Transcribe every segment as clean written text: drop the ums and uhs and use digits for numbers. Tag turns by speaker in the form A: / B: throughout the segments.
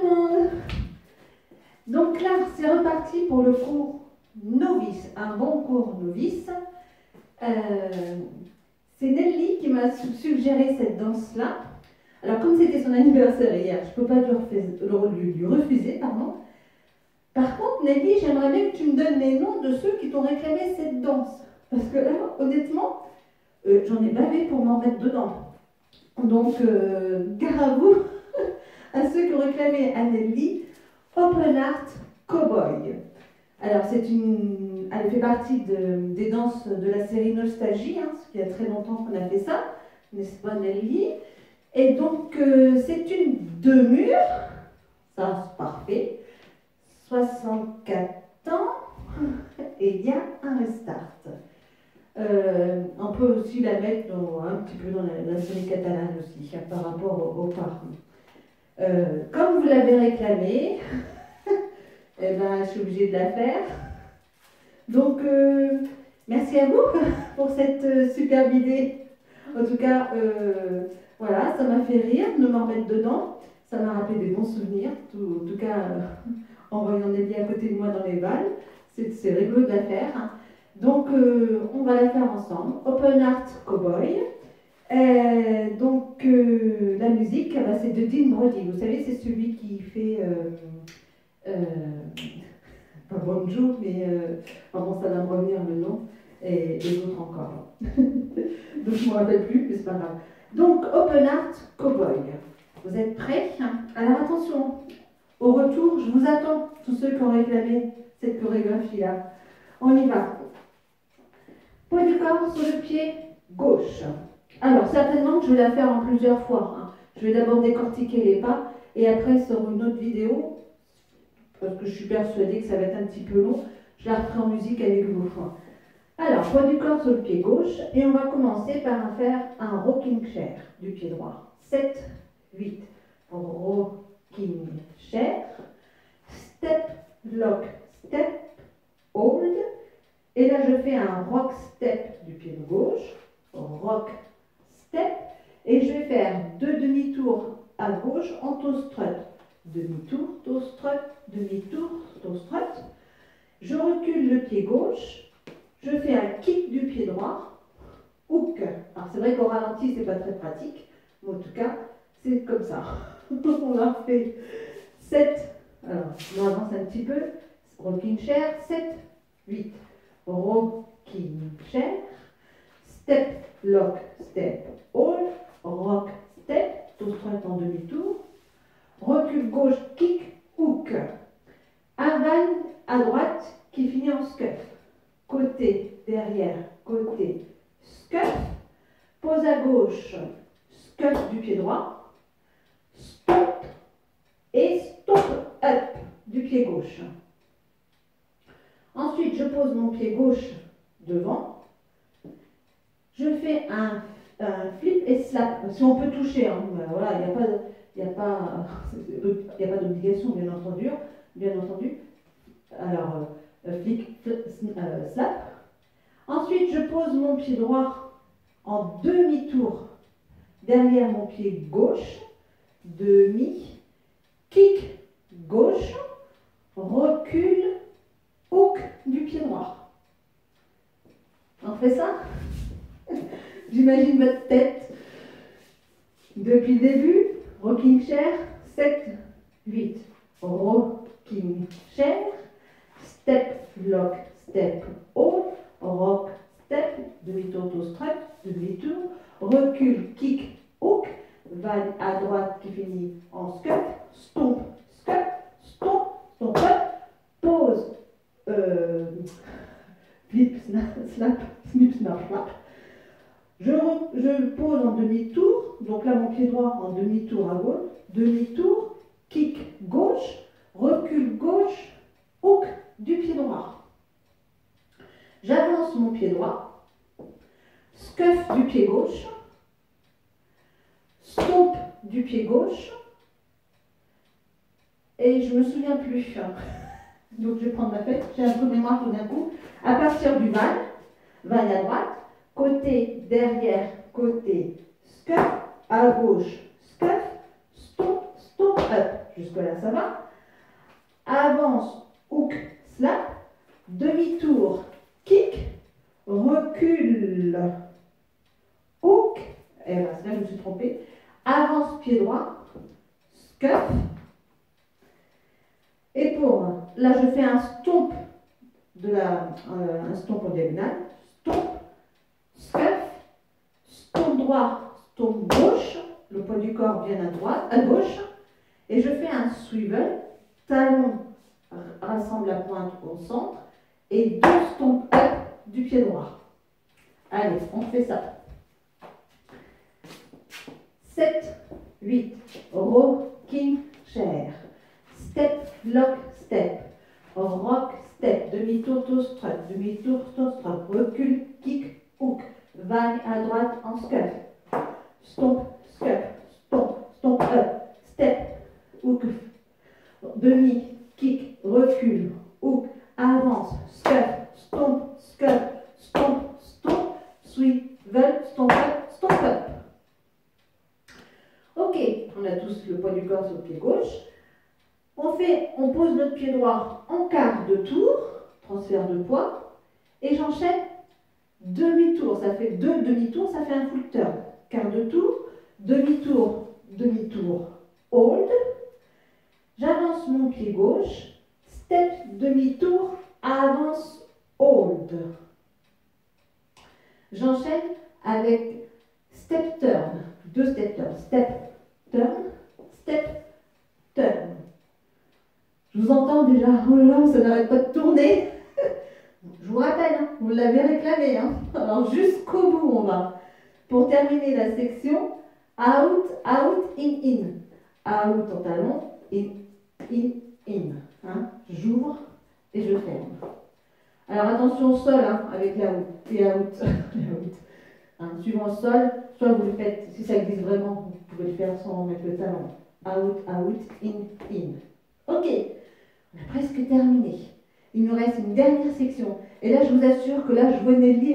A: le monde. Donc là, c'est reparti pour le cours novice, un bon cours novice. C'est Nelly qui m'a suggéré cette danse-là. Alors comme c'était son anniversaire hier, je ne peux pas lui refuser, pardon. Par contre, Nelly, j'aimerais bien que tu me donnes les noms de ceux qui t'ont réclamé cette danse. Parce que là, honnêtement, j'en ai bavé pour m'en mettre dedans. Donc, gare à vous, à ceux qui ont réclamé à Nelly, Open Art Cowboy. Alors, elle fait partie des danses de la série Nostalgie, hein, parce qu'il y a très longtemps qu'on a fait ça, n'est-ce pas Nelly? Et donc, c'est une deux-murs, ça c'est parfait, 64 ans, et il y a un restart. On peut aussi la mettre un petit peu dans la série catalane aussi, par rapport au parc. Comme vous l'avez réclamé, eh ben, je suis obligée de la faire. Donc, merci à vous pour cette superbe idée. En tout cas, voilà, ça m'a fait rire de me remettre dedans. Ça m'a rappelé des bons souvenirs. En tout cas, en voyant Nelly à côté de moi dans les balles, c'est rigolo de la faire. Donc, on va la faire ensemble. Open Art Cowboy. Donc, la musique, c'est de Dean Brody. Vous savez, c'est celui qui fait... pas Bonjour, mais bon, ça va me revenir le nom, et d'autres encore. Donc je ne me rappelle plus, mais c'est pas grave. Donc, Open Art Cowboy. Vous êtes prêts? Alors attention, au retour, je vous attends, tous ceux qui ont réclamé cette chorégraphie-là. On y va. Poids du corps sur le pied gauche. Alors, certainement que je vais la faire en plusieurs fois. Hein. Je vais d'abord décortiquer les pas, et après, sur une autre vidéo, parce que je suis persuadée que ça va être un petit peu long, je la referai en musique avec vous. Alors, poids du corps sur le pied gauche, et on va commencer par faire un rocking chair du pied droit. 7, 8, rocking chair, step, lock, step, hold, et là je fais un rock step du pied gauche, rock step, et je vais faire 2 demi-tours à gauche en toe strut. Demi-tour, toe strut, demi-tour, toe strut. Je recule le pied gauche, je fais un kick du pied droit, hook. Alors c'est vrai qu'au ralenti, c'est pas très pratique, mais en tout cas, c'est comme ça. On a fait 7, alors on avance un petit peu, rocking chair, 7, 8, rocking chair, step, lock, step, hold, rock, step, toe strut en demi-tour, recul gauche, kick, hook. Un van à droite qui finit en scuff. Côté, derrière, côté, scuff. Pose à gauche, scuff du pied droit. Stop et stop up du pied gauche. Ensuite, je pose mon pied gauche devant. Je fais un flip et slap. Si on peut toucher, hein, voilà, il n'y a pas d'obligation, bien entendu. Alors, flick, slap. Ensuite, je pose mon pied droit en demi-tour derrière mon pied gauche. Demi, kick gauche, recul, hook du pied droit. On fait ça? J'imagine votre tête. Depuis le début, rocking chair, 7, 8, rocking chair, step, lock, step, hold, rock, step, demi-tour, toe strut, demi-tour, recul, kick, hook, van à droite qui finit en scuff, stomp, scuff, stomp, stomp up, pause, flip, snap, snip, snap, snap. Je pose en demi-tour, donc là mon pied droit en demi-tour à gauche, demi-tour, kick gauche, recul gauche, hook du pied droit. J'avance mon pied droit, scuff du pied gauche, stomp du pied gauche, et je ne me souviens plus. Donc je vais prendre ma fête, j'ai un peu de mémoire tout d'un coup. À partir du van à droite, côté, derrière, côté, scuff, à gauche, scuff, stomp, stomp up. jusque-là ça va. Avance, hook, slap, demi-tour, kick, recule, hook, et là je me suis trompée, avance, pied droit, scuff, et là je fais un stomp, un stomp en diagonale, stomp, scuff, stomp droit, stomp gauche, le poids du corps vient à gauche, et je fais un swivel, talon rassemble la pointe au centre, et 2 stomp up du pied droit. Allez, on fait ça. 7, 8, rocking chair, step, lock, step, rock, step, demi-tour, toe strut, demi-tour, toe strut, recul, kick, hook, vague à droite en scuff, stomp, scuff, stomp, stomp up, step, hook, demi, kick, recul, hook, avance, scuff, stomp, scuff, stomp, stomp, swivel, stomp up. Ok, on a tous le poids du corps sur le pied gauche. On pose notre pied droit en quart de tour, transfert de poids, et j'enchaîne demi-tour. Ça fait 2 demi-tours, ça fait un full turn. Quart de tour, demi-tour, demi-tour, hold. J'avance mon pied gauche, step, demi-tour, avance, hold. J'enchaîne avec step turn, 2 step turn, step turn, step turn. Je vous entends déjà, oh là là, ça n'arrête pas de tourner. Je vous rappelle, hein, vous l'avez réclamé. Hein. Alors jusqu'au bout, on va. Pour terminer la section, out, out, in. Out en talon, in. Hein. J'ouvre et je ferme. Alors attention au sol, hein, avec la out et out. Hein, suivant le sol, soit vous le faites, si ça existe vraiment, vous pouvez le faire sans mettre le talon. Out, in. Ok, on a presque terminé. Il nous reste une dernière section. Et là, je vous assure que là, je vois Nelly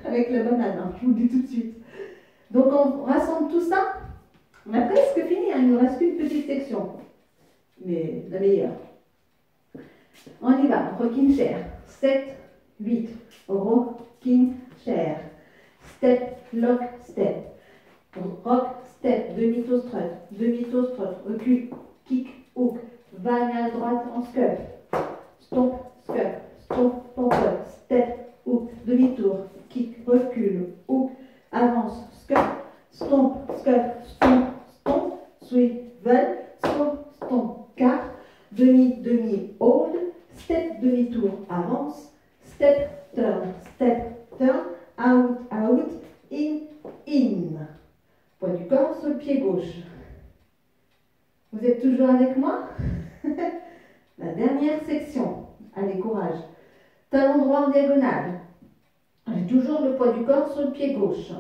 A: avec la banane. Hein, je vous le dis tout de suite. Donc, on rassemble tout ça. On a presque fini. Hein, il nous reste qu'une petite section. Mais la meilleure. On y va. Rocking chair. 7, 8. Rocking chair. Step, lock, step. Rock, step. Demi-toe strut. Recul, kick, hook. Vague à droite en scuff. Stomp, scuff, stomp, up, step, hook, demi-tour, kick, recul, hook, avance, scuff, stomp, scuff, stomp, swivel, stomp, quart, demi, hold, step, demi-tour, avance, step, turn, out, in. Poids du corps sur le pied gauche. Vous êtes toujours avec moi? La dernière section. Allez, courage. Talon droit en diagonale. J'ai toujours le poids du corps sur le pied gauche.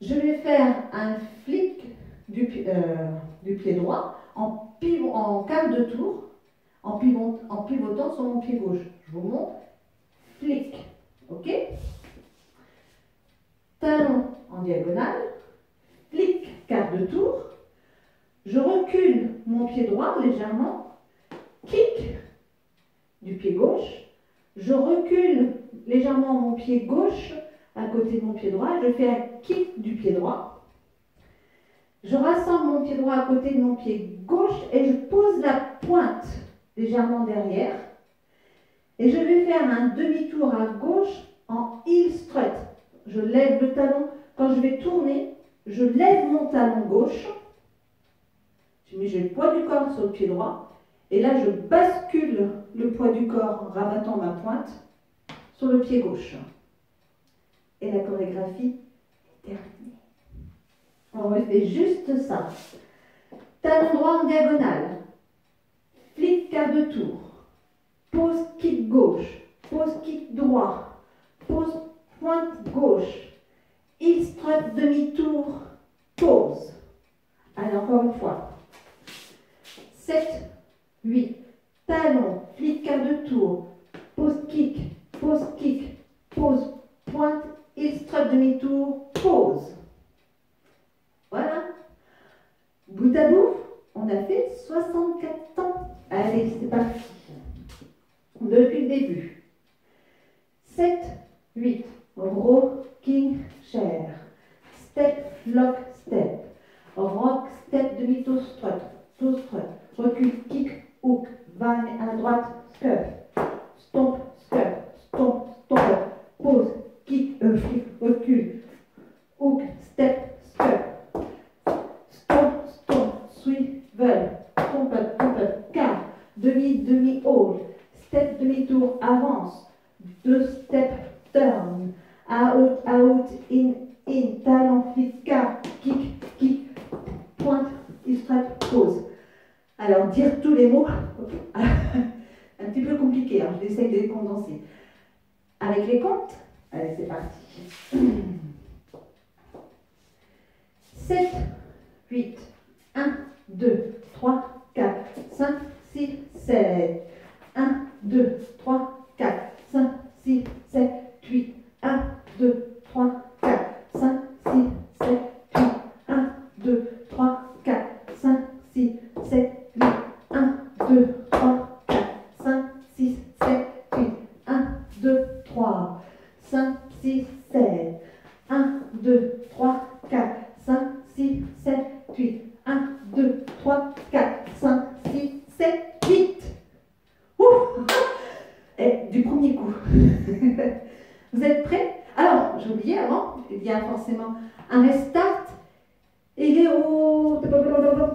A: Je vais faire un flick du pied droit en quart de tour, en pivotant sur mon pied gauche. Je vous montre. Flick. Ok? Talon en diagonale. Flick, quart de tour. Je recule mon pied droit légèrement. Kick du pied gauche. Je recule légèrement mon pied gauche à côté de mon pied droit. Je fais un kick du pied droit. Je rassemble mon pied droit à côté de mon pied gauche et je pose la pointe légèrement derrière. Et je vais faire un demi-tour à gauche en heel strut. Je lève le talon. Quand je vais tourner, je lève mon talon gauche. J'ai le poids du corps sur le pied droit. Et là, je bascule le poids du corps en rabattant ma pointe sur le pied gauche. Et la chorégraphie est terminée. On refait juste ça. Talon droit en diagonale. Flick quart de tour. Pose kick gauche. Pose kick droit. Pose pointe gauche. Heel strut demi-tour. Pause. Allez, encore une fois. 7, 8. Talon, flick quart de tour. Pose kick, pose pointe, heel strut demi-tour, pause. Voilà. Bout à bout, on a fait 64 temps. Allez, c'est parti. Depuis le début. 7, 8. Rocking chair. Step, lock, step. Rock, step, demi-toe, strut. Toe, strut. Recule, kick, hook. Vague à droite, scuff. Stomp, scuff. Stomp, stomp. Pause, kick, flick, recule. Hook, step, scuff. Stomp, stomp, swivel. Stomp up, car. Demi, hold. Step, demi-tour, avance. 2 step, turn. Out, in, talon, flick, car. Kick, pointe, strut, pause. Alors, dire tous les mots, un petit peu compliqué, hein, j'essaie de les condenser. Avec les comptes, allez, c'est parti. 7, 8, 1, 2, 3, 4, 5, 6, 7. 1, 2, 3, 4, 5, 6, 7, 8. 1, 2, 3, 4, 5, 6, 7, 8. 1, 2, 3, 4, 5, 6, 7, 8. 1, 2, 3, 4, 5, 6, 7, 8. 1, 2, 3, 5, 6, 7. 1, 2, 3, 4, 5, 6, 7, 8. 1, 2, 3, 4, 5, 6, 7, 8. Et du premier coup. Vous êtes prêts? Alors, j'ai oublié avant, il y a forcément un restart. Il est au...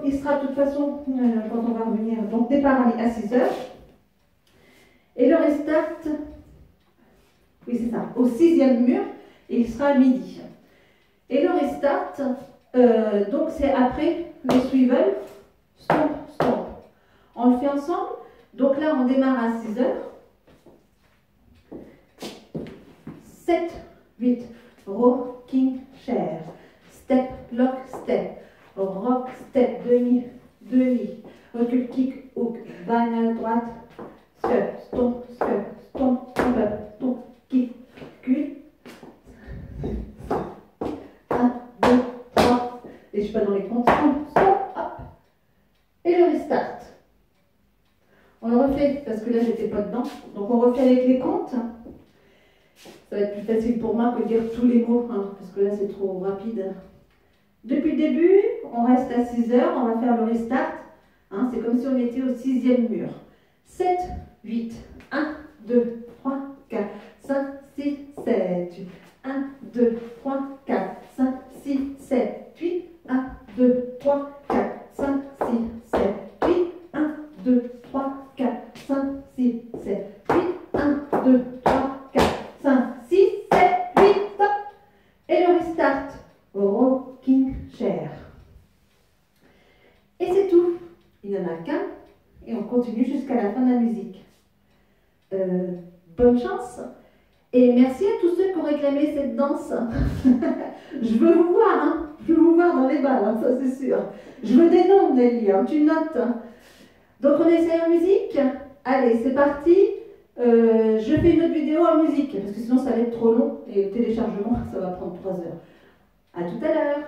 A: Il sera de toute façon, quand on va revenir, donc départ à 6 heures. Et le restart, oui c'est ça, au 6e mur, et il sera à midi. Et le restart, donc c'est après les swivels, stomp, stomp. On le fait ensemble. Donc là, on démarre à 6 heures. 7, 8, rocking chair. Step, lock, step. Rock, step, demi. Recule, kick, hook. Vague à droite. Scuff, stomp, stomp, stomp, kick, recule. 1, 2, 3. Et je suis pas dans les comptes. Stomp, hop. Et le restart. On le refait parce que là, j'étais pas dedans. Donc, on refait avec les comptes. Ça va être plus facile pour moi que de dire tous les mots, hein, parce que là, c'est trop rapide. Depuis le début, on reste à 6 heures. On va faire le restart. Hein, c'est comme si on était au 6e mur. 7, 8, 1, 2, 3, 4, 5, 6, 7, 8. 1, 2, 3, 4, 5, 6, 7, 8. 1, 2, 3, 4, 5, 6, 7, 8. 1, 2, 3, 4, 5, 6, 7, 8. 1, 2, 3, 4, 5, 6, 7, 8. Stop. Et le restart. Rocking chair. Et c'est tout. Il n'y en a qu'un. Et on continue jusqu'à la fin de la musique. Bonne chance. Et merci à tous ceux qui ont réclamé cette danse. Je veux vous voir, hein. Je veux vous voir dans les balles, hein, ça c'est sûr. Je veux des noms, Nelly, hein, tu notes. Donc on essaye en musique. Allez, c'est parti. Je fais une autre vidéo en musique, parce que sinon ça va être trop long, et le téléchargement, ça va prendre 3 heures. À tout à l'heure.